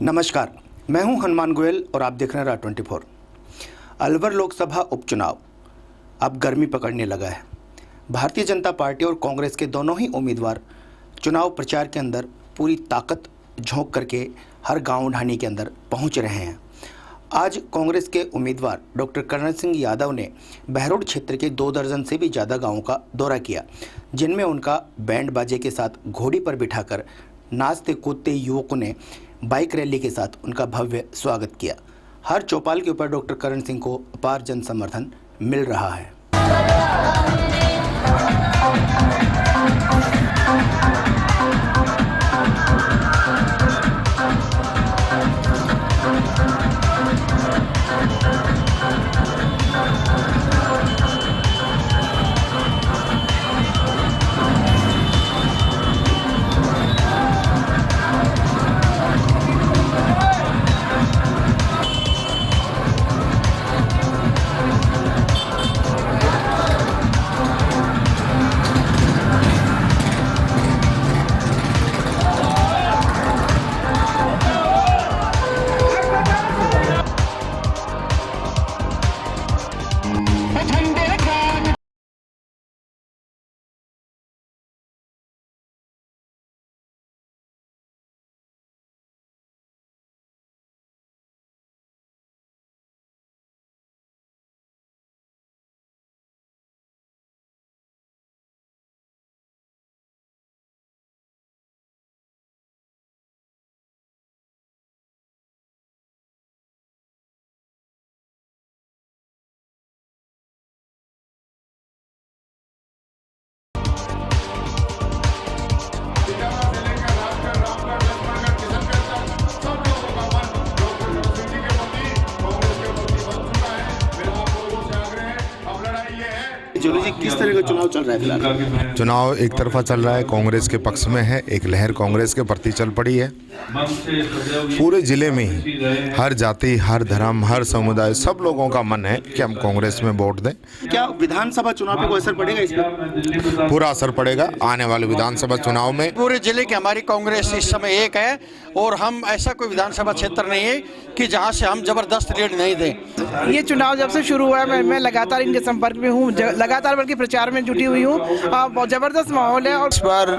नमस्कार, मैं हूं हनुमान गोयल और आप देख रहे हैं Ra24। अलवर लोकसभा उपचुनाव अब गर्मी पकड़ने लगा है। भारतीय जनता पार्टी और कांग्रेस के दोनों ही उम्मीदवार चुनाव प्रचार के अंदर पूरी ताकत झोंक करके हर गांव ढाणी के अंदर पहुंच रहे हैं। आज कांग्रेस के उम्मीदवार डॉक्टर करण सिंह यादव ने बहरोड क्षेत्र के 2 दर्जन से भी ज़्यादा गाँवों का दौरा किया, जिनमें उनका बैंड बाजे के साथ घोड़ी पर बिठाकर नाचते कूदते युवकों ने बाइक रैली के साथ उनका भव्य स्वागत किया। हर चौपाल के ऊपर डॉक्टर करण सिंह को अपार जन समर्थन मिल रहा है। जी, किस तरह का चुनाव चल रहा है फिलहाल? चुनाव एक तरफा चल रहा है, कांग्रेस के पक्ष में है। एक लहर कांग्रेस के प्रति चल पड़ी है। पूरे जिले में ही हर जाति, हर धर्म, हर समुदाय, सब लोगों का मन है कि हम कांग्रेस में वोट दें। क्या विधानसभा चुनाव पे कोई असर पड़ेगा इस पर? पूरा असर पड़ेगा आने वाले विधानसभा चुनाव में। पूरे जिले की हमारी कांग्रेस इस समय एक है और हम ऐसा कोई विधानसभा क्षेत्र नहीं है कि जहां से हम जबरदस्त लीड नहीं दें। ये चुनाव जब से शुरू हुआ है मैं लगातार इनके संपर्क में हूँ, लगातार बल्कि प्रचार में जुटी हुई हूँ। बहुत जबरदस्त माहौल है और इस बार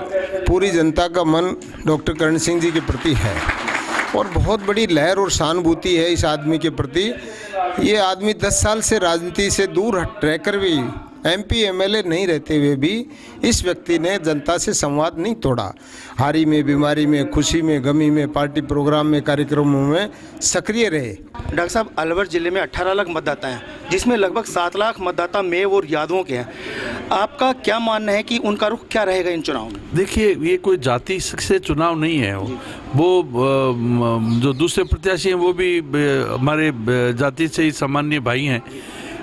पूरी जनता का मन डॉक्टर करण सिंह जी के प्रति है और बहुत बड़ी लहर और सहानुभूति है इस आदमी के प्रति। ये आदमी 10 साल से राजनीति से दूर रहकर भी, MP MLA नहीं रहते हुए भी इस व्यक्ति ने जनता से संवाद नहीं तोड़ा। हारी में, बीमारी में, खुशी में, गमी में, पार्टी प्रोग्राम में, कार्यक्रमों में सक्रिय रहे। डॉक्टर साहब, अलवर जिले में 18 लाख मतदाता हैं, जिसमें लगभग 7 लाख मतदाता मेव और यादवों के हैं। आपका क्या मानना है कि उनका रुख क्या रहेगा इन चुनाव में? देखिए, ये कोई जाति से चुनाव नहीं है। वो जो दूसरे प्रत्याशी हैं वो भी हमारे जाति से ही सामान्य भाई हैं।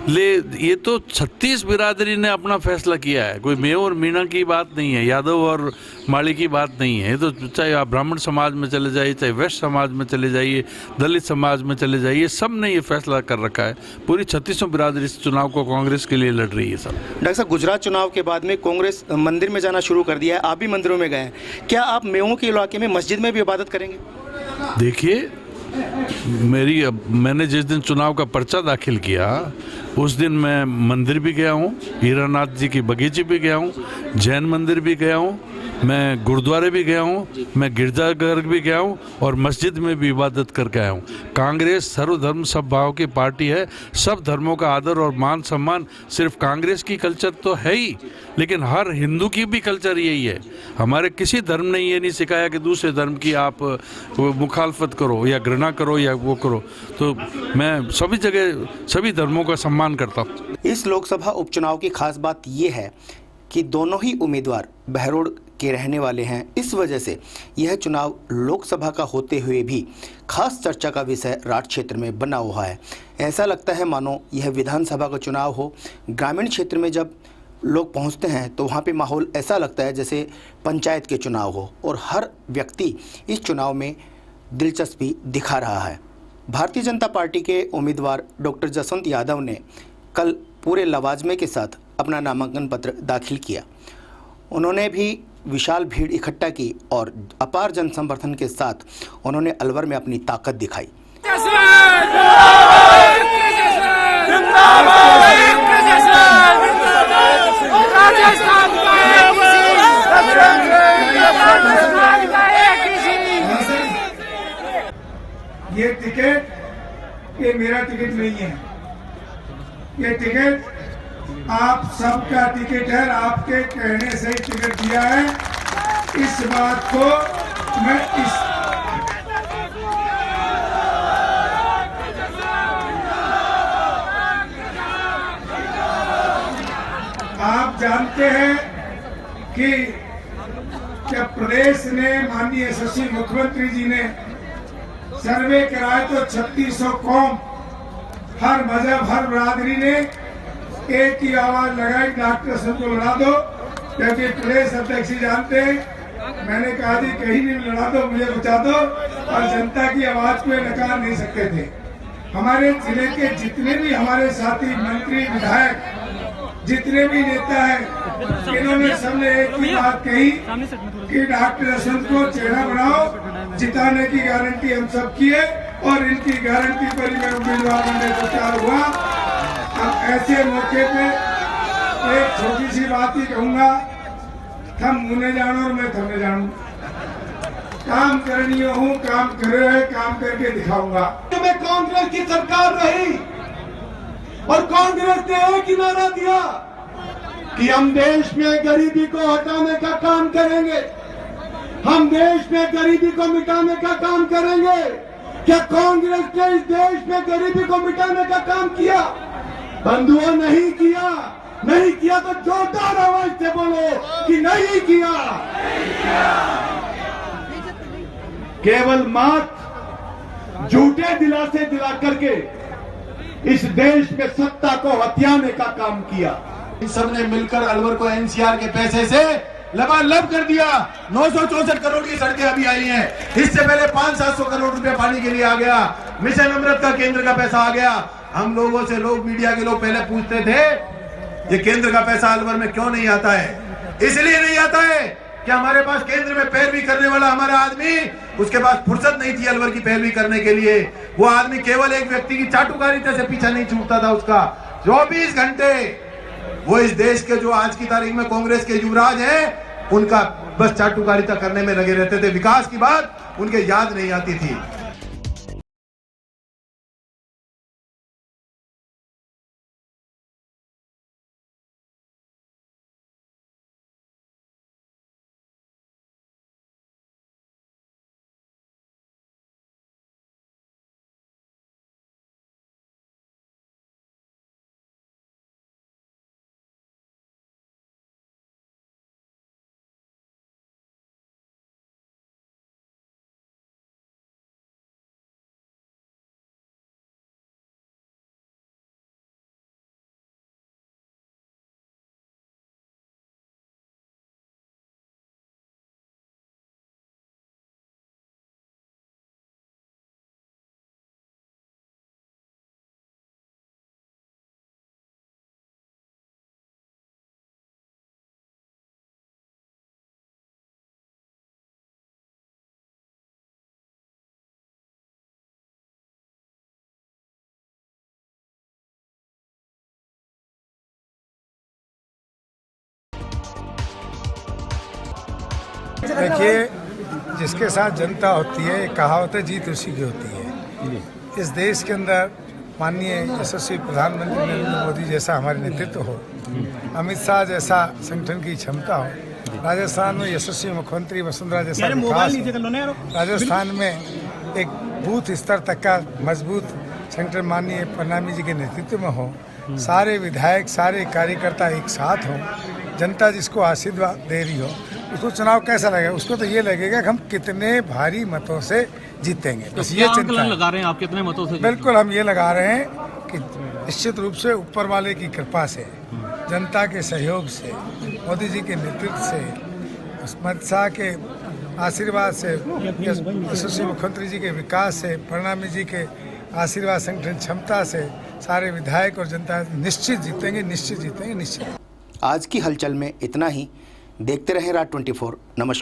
ये तो 36 बिरादरी ने अपना फैसला किया है। कोई मेव और मीणा की बात नहीं है, यादव और माली की बात नहीं है। ये तो चाहे आप ब्राह्मण समाज में चले जाइए, चाहे वैश्य समाज में चले जाइए, दलित समाज में चले जाइए, सब ने ये फैसला कर रखा है। पूरी 36 बिरादरी इस चुनाव को कांग्रेस के लिए लड़ रही है। सब डॉक्टर साहब, गुजरात चुनाव के बाद में कांग्रेस मंदिर में जाना शुरू कर दिया है। आप भी मंदिरों में गए हैं, क्या आप मेवों के इलाके में मस्जिद में भी इबादत करेंगे? देखिए, मैंने जिस दिन चुनाव का पर्चा दाखिल किया उस दिन मैं मंदिर भी गया हूँ, हीरानाथ जी की बगीचे भी गया हूँ, जैन मंदिर भी गया हूँ, मैं गुरुद्वारे भी गया हूँ, मैं गिरजाघर भी गया हूँ और मस्जिद में भी इबादत करके आया हूँ। कांग्रेस सर्वधर्म सब भाव की पार्टी है। सब धर्मों का आदर और मान सम्मान सिर्फ कांग्रेस की कल्चर तो है ही, लेकिन हर हिंदू की भी कल्चर यही है। हमारे किसी धर्म ने ये नहीं सिखाया कि दूसरे धर्म की आप मुखालफत करो या घृणा करो या वो करो। तो मैं सभी जगह सभी धर्मों का सम्मान करता हूँ। इस लोकसभा उपचुनाव की खास बात ये है कि दोनों ही उम्मीदवार बहरोड के रहने वाले हैं। इस वजह से यह चुनाव लोकसभा का होते हुए भी खास चर्चा का विषय राठ क्षेत्र में बना हुआ है। ऐसा लगता है मानो यह विधानसभा का चुनाव हो। ग्रामीण क्षेत्र में जब लोग पहुंचते हैं तो वहां पे माहौल ऐसा लगता है जैसे पंचायत के चुनाव हो और हर व्यक्ति इस चुनाव में दिलचस्पी दिखा रहा है। भारतीय जनता पार्टी के उम्मीदवार डॉक्टर जसवंत यादव ने कल पूरे लवाजमे के साथ अपना नामांकन पत्र दाखिल किया। उन्होंने भी विशाल भीड़ इकट्ठा की और अपार जन समर्थन के साथ उन्होंने अलवर में अपनी ताकत दिखाई। ये टिकट ये मेरा टिकट नहीं है, ये टिकट आप सबका टिकट है। आपके कहने से टिकट दिया है। इस बात को मैं आप जानते हैं कि जब प्रदेश ने माननीय यशस्वी मुख्यमंत्री जी ने सर्वे कराए तो 3600 कौम, हर मजहब, हर बरादरी ने एक ही आवाज लगाई, डॉक्टर साहब को लड़ा दो। क्योंकि प्रदेश अध्यक्ष जी जानते हैं, मैंने कहा जी कहीं भी लड़ा दो, मुझे बचा दो, और जनता की आवाज को नकार नहीं सकते थे। हमारे जिले के जितने भी हमारे साथी मंत्री, विधायक, जितने भी नेता हैं, इन्होंने सबने एक ही बात कही कि डॉक्टर यशवंत को चेहरा बनाओ, जिताने की गारंटी हम सब किए और इनकी गारंटी पर ही मैं उम्मीदवार बनने को तैयार हुआ। अब ऐसे मौके पे एक छोटी सी बात ही कहूंगा, थम मुने जानो और मैं थमने जानू। काम करनी हूँ, काम करे हुए, काम करके दिखाऊंगा। में कांग्रेस की सरकार रही और कांग्रेस ने एक ही नारा दिया कि हम देश में गरीबी को हटाने का काम करेंगे, हम देश में गरीबी को मिटाने का काम करेंगे। क्या कांग्रेस ने इस देश में गरीबी को मिटाने का काम किया? बंधुओं, नहीं किया। नहीं किया तो जोरदार आवाज से बोलो कि नहीं किया। केवल मात्र झूठे दिलासे दिला करके इस देश में सत्ता को हथियाने का काम किया। इन सबने मिलकर अलवर को एनसीआर के पैसे से लबालब कर दिया। 964 करोड़ की सड़कें अभी आई हैं। इससे पहले 500-700 करोड़ रुपए पानी के लिए आ गया। मिशन अमृत का केंद्र का पैसा आ गया। हम लोगों से, लोग, मीडिया के लोग पहले पूछते थे ये केंद्र का पैसा अलवर में क्यों नहीं आता है? इसलिए नहीं आता है कि हमारे पास केंद्र में पैरवी करने वाला हमारा आदमी, उसके पास फुर्सत नहीं थी अलवर की पैरवी करने के लिए। वो आदमी केवल एक व्यक्ति की चाटुकारिता से पीछा नहीं छूटता था उसका। 24 घंटे वो इस देश के जो आज की तारीख में कांग्रेस के युवराज हैं, उनका बस चाटुकारिता करने में लगे रहते थे। विकास की बात उनके याद नहीं आती थी। देखिए, जिसके साथ जनता होती है, कहावत है, जीत उसी की होती है। इस देश के अंदर माननीय यशस्वी प्रधानमंत्री नरेंद्र मोदी जैसा हमारे नेतृत्व हो, अमित शाह जैसा संगठन की क्षमता हो, राजस्थान में यशस्वी मुख्यमंत्री वसुंधरा जैसा विकास हो, राजस्थान में एक बूथ स्तर तक का मजबूत संगठन माननीय प्रणामी जी के नेतृत्व में हो, सारे विधायक, सारे कार्यकर्ता एक साथ हों, जनता जिसको आशीर्वाद दे रही हो, उसको चुनाव कैसा लगेगा? उसको तो ये लगेगा कि हम कितने भारी मतों से जीतेंगे। बस ये चिंता लगा रहे हैं आप, कितने मतों से? बिल्कुल, हम ये लगा रहे हैं कि निश्चित रूप से ऊपर वाले की कृपा से, जनता के सहयोग से, मोदी जी के नेतृत्व से, अमित शाह के आशीर्वाद से, यशस्वी मुख्यमंत्री जी के विकास से, प्रणामी जी के आशीर्वाद, संगठन क्षमता से सारे विधायक और जनता निश्चित जीतेंगे, निश्चित जीतेंगे, निश्चित। आज की हलचल में इतना ही। देखते रहें रात 24। नमस्कार।